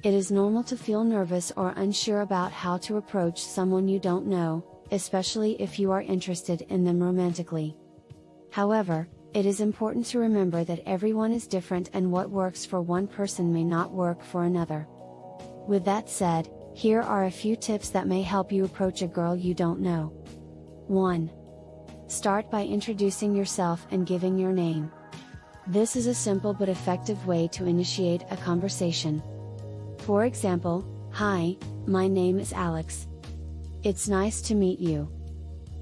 It is normal to feel nervous or unsure about how to approach someone you don't know, especially if you are interested in them romantically. However, it is important to remember that everyone is different and what works for one person may not work for another. With that said, here are a few tips that may help you approach a girl you don't know. 1. Start by introducing yourself and giving your name. This is a simple but effective way to initiate a conversation. For example, "Hi, my name is Alex. It's nice to meet you."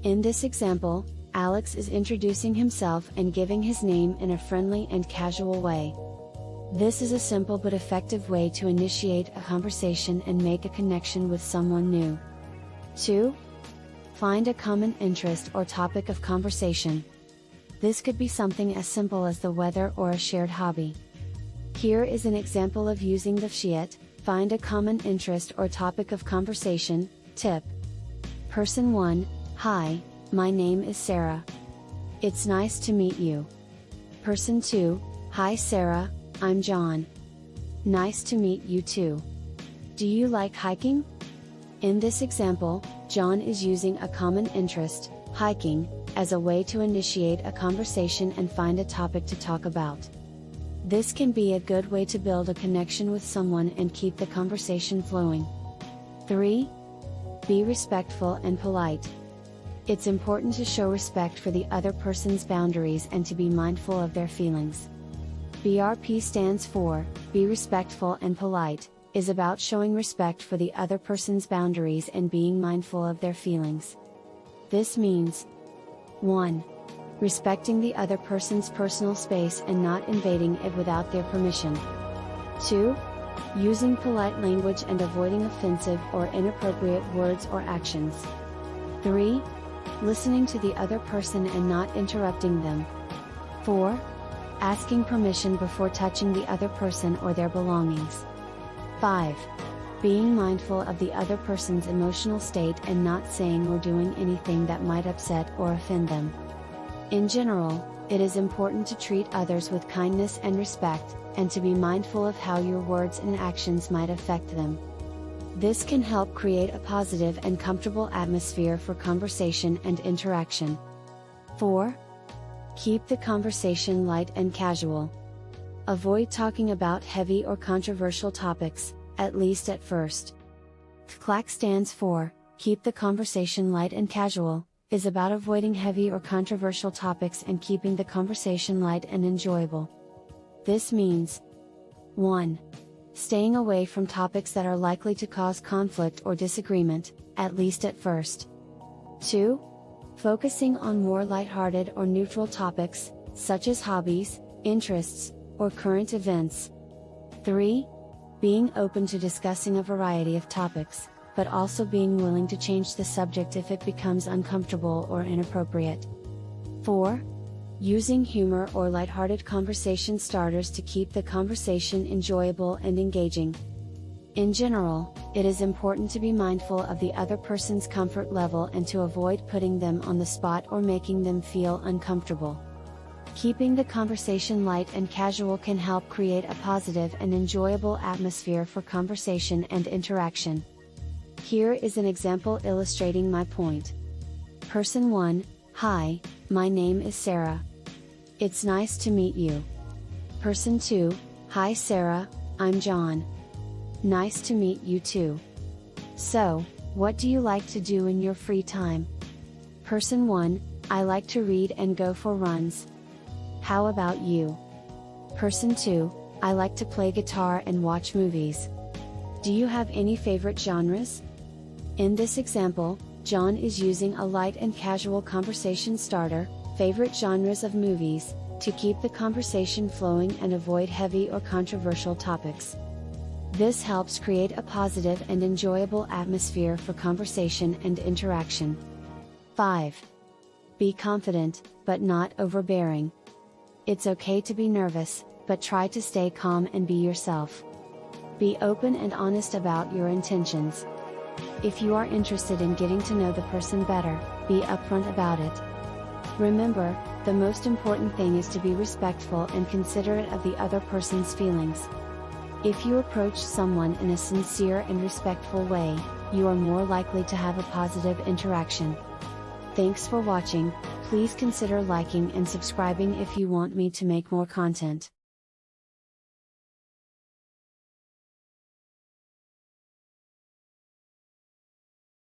In this example, Alex is introducing himself and giving his name in a friendly and casual way. This is a simple but effective way to initiate a conversation and make a connection with someone new. 2. Find a common interest or topic of conversation. This could be something as simple as the weather or a shared hobby. Here is an example of using the find a common interest or topic of conversation tip. Person 1, "Hi, my name is Sarah. It's nice to meet you." Person 2, "Hi Sarah, I'm John. Nice to meet you too. Do you like hiking?" In this example, John is using a common interest, hiking, as a way to initiate a conversation and find a topic to talk about. This can be a good way to build a connection with someone and keep the conversation flowing. 3. Be respectful and polite. It's important to show respect for the other person's boundaries and to be mindful of their feelings. BRP stands for, Be Respectful and Polite, is about showing respect for the other person's boundaries and being mindful of their feelings. This means 1. Respecting the other person's personal space and not invading it without their permission. 2. Using polite language and avoiding offensive or inappropriate words or actions. 3. Listening to the other person and not interrupting them. 4. Asking permission before touching the other person or their belongings. 5. Being mindful of the other person's emotional state and not saying or doing anything that might upset or offend them. In general, it is important to treat others with kindness and respect, and to be mindful of how your words and actions might affect them. This can help create a positive and comfortable atmosphere for conversation and interaction. 4. Keep the conversation light and casual. Avoid talking about heavy or controversial topics, at least at first. CLAC stands for, Keep the Conversation Light and Casual, is about avoiding heavy or controversial topics and keeping the conversation light and enjoyable. This means 1. Staying away from topics that are likely to cause conflict or disagreement, at least at first. 2. Focusing on more lighthearted or neutral topics, such as hobbies, interests, or current events. 3. Being open to discussing a variety of topics, but also being willing to change the subject if it becomes uncomfortable or inappropriate. 4. Using humor or lighthearted conversation starters to keep the conversation enjoyable and engaging. In general, it is important to be mindful of the other person's comfort level and to avoid putting them on the spot or making them feel uncomfortable. Keeping the conversation light and casual can help create a positive and enjoyable atmosphere for conversation and interaction. Here is an example illustrating my point. Person 1, "Hi, my name is Sarah. It's nice to meet you." Person 2, "Hi Sarah, I'm John. Nice to meet you too. So, what do you like to do in your free time?" Person 1, "I like to read and go for runs. How about you?" Person 2, "I like to play guitar and watch movies. Do you have any favorite genres?" In this example, John is using a light and casual conversation starter, favorite genres of movies, to keep the conversation flowing and avoid heavy or controversial topics. This helps create a positive and enjoyable atmosphere for conversation and interaction. 5. Be confident, but not overbearing. It's okay to be nervous, but try to stay calm and be yourself. Be open and honest about your intentions. If you are interested in getting to know the person better, be upfront about it. Remember, the most important thing is to be respectful and considerate of the other person's feelings. If you approach someone in a sincere and respectful way, you are more likely to have a positive interaction. Thanks for watching. Please consider liking and subscribing if you want me to make more content.